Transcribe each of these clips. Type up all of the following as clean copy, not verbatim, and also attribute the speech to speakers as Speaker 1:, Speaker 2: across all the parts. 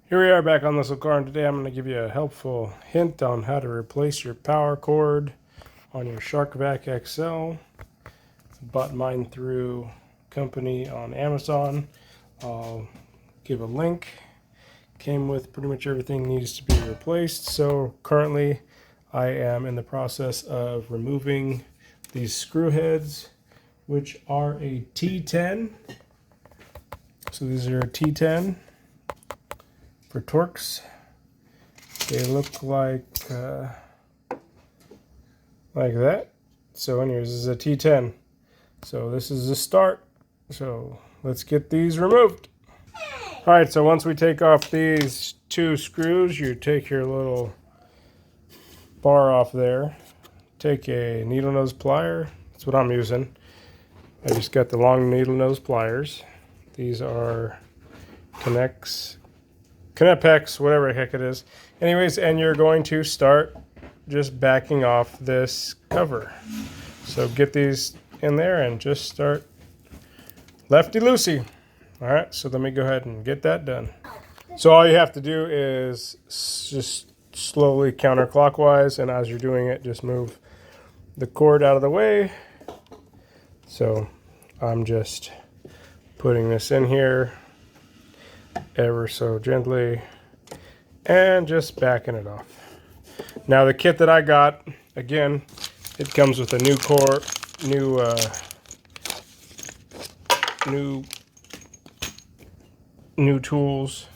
Speaker 1: Here we are back on this little car, and today I'm going to give you a helpful hint on how to replace your power cord on your SharkVac XL. Bought mine through company on Amazon. I'll give a link. Came with pretty much everything needs to be replaced. So currently I am in the process of removing these screw heads, which are a T10. So these are a T10 for Torx. They look like that. So anyways, this is a T10. So this is the start. So let's get these removed. All right, so once we take off these two screws, you take your little bar off there. Take a needle nose plier. That's what I'm using. I just got the long needle nose pliers. These are Knepex, whatever the heck it is. Anyways, and you're going to start just backing off this cover. So get these in there and just start lefty-loosey. All right, so let me go ahead and get that done. So all you have to do is just slowly counterclockwise, and as you're doing it, just move the cord out of the way. So I'm just putting this in here ever so gently and just backing it off. Now the kit that I got, again, it comes with a new core, new tools.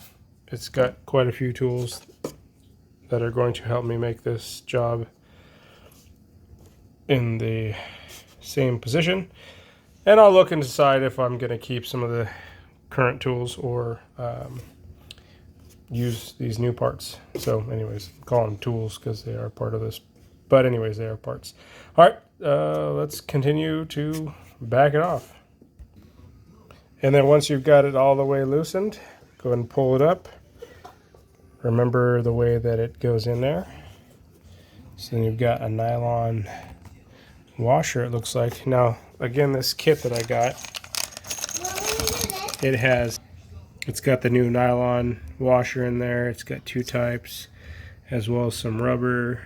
Speaker 1: It's got quite a few tools that are going to help me make this job in the same position. And I'll look and decide if I'm going to keep some of the current tools or use these new parts. So anyways, call them tools because they are part of this. But anyways, they are parts. All right, let's continue to back it off. And then once you've got it all the way loosened, go ahead and pull it up. Remember the way that it goes in there. So then you've got a nylon washer, it looks like. Now, again, this kit that I got, it's got the new nylon washer in there. It's got two types, as well as some rubber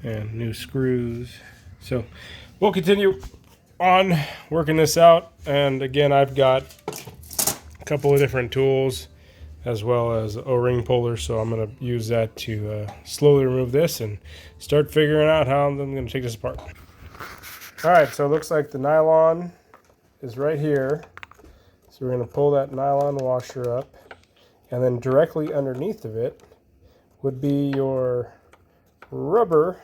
Speaker 1: and new screws. So we'll continue on working this out. And again, I've got a couple of different tools as well as O-ring puller, so I'm going to use that to slowly remove this and start figuring out how I'm going to take this apart. All right, so it looks like the nylon is right here. So we're going to pull that nylon washer up, and then directly underneath of it would be your rubber.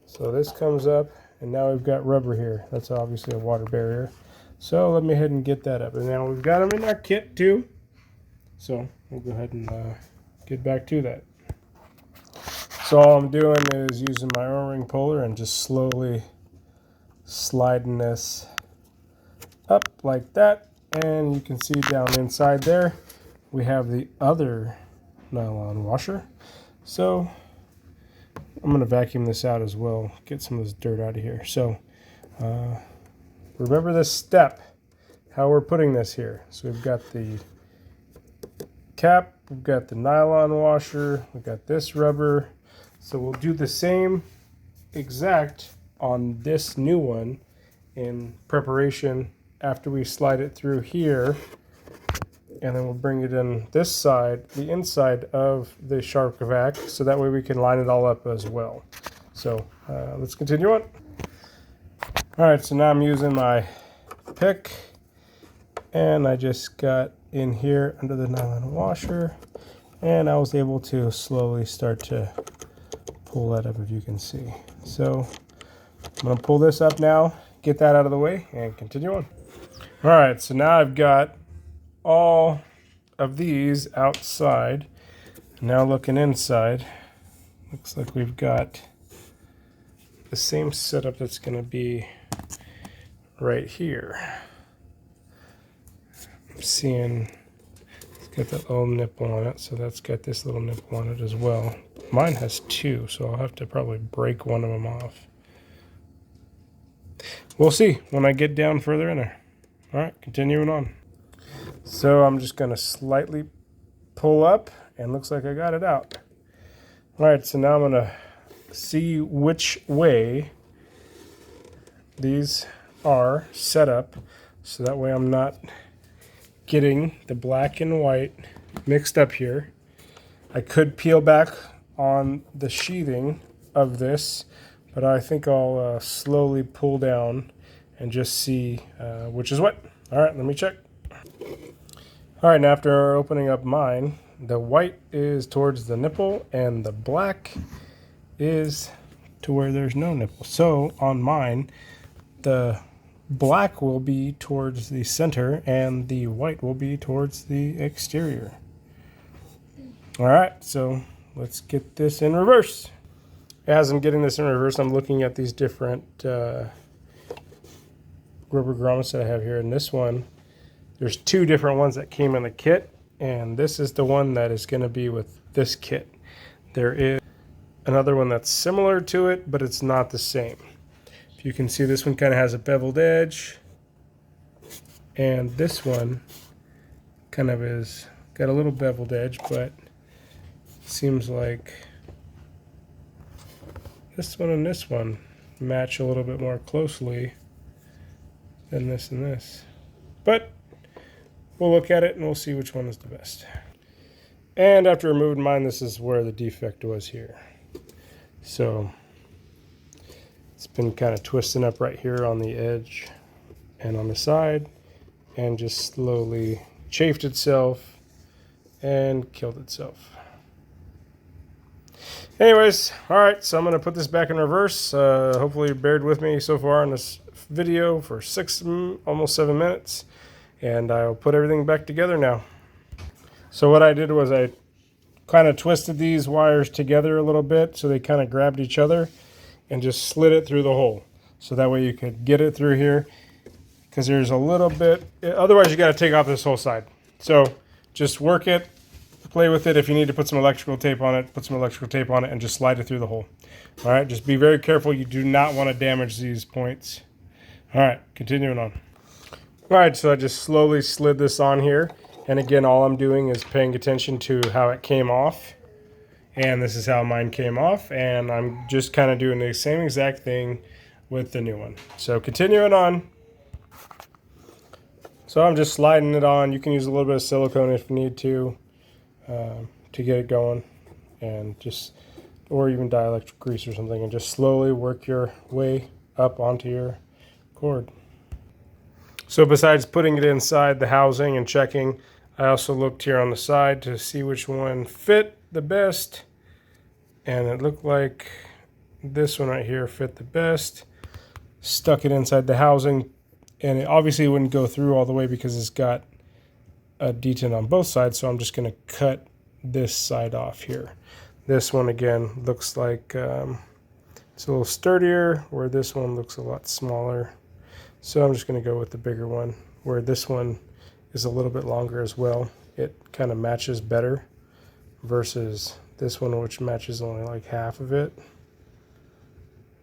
Speaker 1: So this comes up, and now we've got rubber here. That's obviously a water barrier. So let me ahead and get that up. And now we've got them in our kit too. So we'll go ahead and get back to that. So all I'm doing is using my O-ring puller and just slowly sliding this up like that. And you can see down inside there, we have the other nylon washer. So I'm going to vacuum this out as well, get some of this dirt out of here. So remember this step, how we're putting this here. So we've got the cap, we've got the nylon washer, we've got this rubber. So we'll do the same exact on this new one in preparation after we slide it through here. And then we'll bring it in this side, the inside of the SharkVac, so that way we can line it all up as well. So let's continue on. All right, so now I'm using my pick, and I just got in here under the nylon washer, and I was able to slowly start to pull that up, if you can see. So I'm going to pull this up now, get that out of the way, and continue on. All right, so now I've got all of these outside. Now looking inside, looks like we've got the same setup that's going to be right here. I'm seeing it's got that little nipple on it, so that's got this little nipple on it as well. Mine has two, so I'll have to probably break one of them off. We'll see when I get down further in there. All right, continuing on. So I'm just going to slightly pull up, and looks like I got it out. All right, so now I'm going to see which way these are set up, so that way I'm not getting the black and white mixed up here. I could peel back on the sheathing of this, but I think I'll slowly pull down and just see which is what. All right, let me check. All right, and after opening up mine, the white is towards the nipple and the black is to where there's no nipple. So on mine, the black will be towards the center and the white will be towards the exterior. All right, so let's get this in reverse. As I'm getting this in reverse, I'm looking at these different rubber grommets that I have here. And this one, there's two different ones that came in the kit, and this is the one that is going to be with this kit. There is another one that's similar to it, but it's not the same. If you can see, this one kind of has a beveled edge, and this one kind of is got a little beveled edge, but seems like this one and this one match a little bit more closely than this and this. But we'll look at it and we'll see which one is the best. And after removing mine, this is where the defect was here. So it's been kind of twisting up right here on the edge and on the side, and just slowly chafed itself and killed itself. Anyways, all right, so I'm going to put this back in reverse. Hopefully you bared with me so far in this video for almost 7 minutes. And I'll put everything back together now. So what I did was I kind of twisted these wires together a little bit so they kind of grabbed each other, and just slid it through the hole. So that way you could get it through here, because there's a little bit, otherwise you got to take off this whole side. So just work it, play with it. If you need to put some electrical tape on it, put some electrical tape on it and just slide it through the hole. All right, just be very careful. You do not want to damage these points. All right, continuing on. All right, so I just slowly slid this on here. And again, all I'm doing is paying attention to how it came off. And this is how mine came off. And I'm just kind of doing the same exact thing with the new one. So continuing on. So I'm just sliding it on. You can use a little bit of silicone if you need to get it going. And just, or even dielectric grease or something. And just slowly work your way up onto your cord. So besides putting it inside the housing and checking, I also looked here on the side to see which one fit the best. And it looked like this one right here fit the best. Stuck it inside the housing, and it obviously wouldn't go through all the way because it's got a detent on both sides. So I'm just going to cut this side off here. This one again looks like it's a little sturdier, where this one looks a lot smaller. So I'm just going to go with the bigger one, where this one is a little bit longer as well. It kind of matches better versus this one, which matches only like half of it.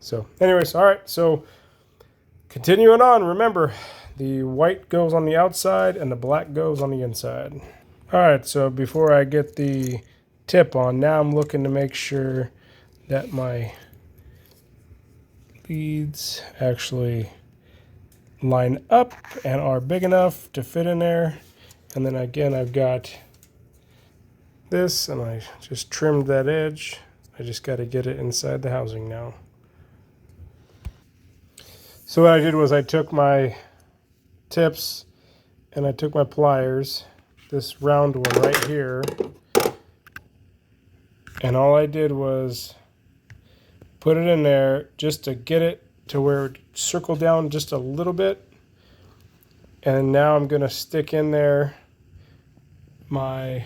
Speaker 1: So anyways, all right, so continuing on, remember the white goes on the outside and the black goes on the inside. All right, so before I get the tip on, now I'm looking to make sure that my beads actually line up and are big enough to fit in there. And then again, I've got this, and I just trimmed that edge. I just got to get it inside the housing now. So what I did was I took my tips and I took my pliers, this round one right here, and all I did was put it in there just to get it to where it circled down just a little bit. And now I'm going to stick in there my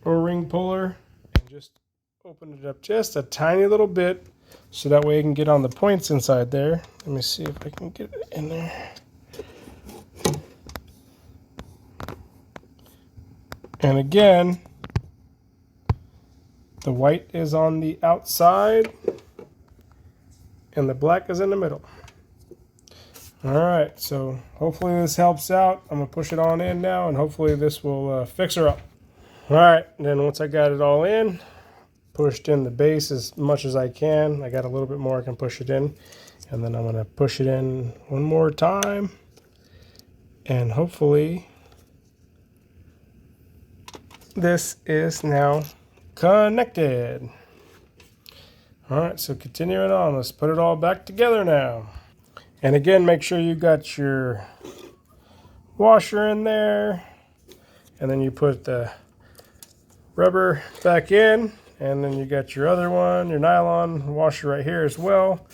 Speaker 1: O-ring puller and just open it up just a tiny little bit, so that way I can get on the points inside there. Let me see if I can get it in there. And again, the white is on the outside and the black is in the middle. All right, so hopefully this helps out. I'm gonna push it on in now, and hopefully this will fix her up. All right, and then once I got it all in, pushed in the base as much as I can. I got a little bit more I can push it in, and then I'm gonna push it in one more time, and hopefully this is now connected. All right, so continuing on, let's put it all back together now. And again, make sure you got your washer in there, and then you put the rubber back in, and then you got your other one, your nylon washer right here as well,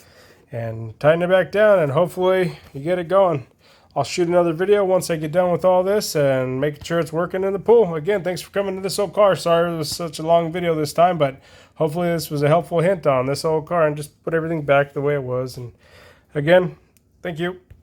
Speaker 1: and tighten it back down, and hopefully you get it going. I'll shoot another video once I get done with all this and making sure it's working in the pool. Again, thanks for coming to this old car. Sorry it was such a long video this time, but hopefully this was a helpful hint on this old car and just put everything back the way it was. And again, thank you.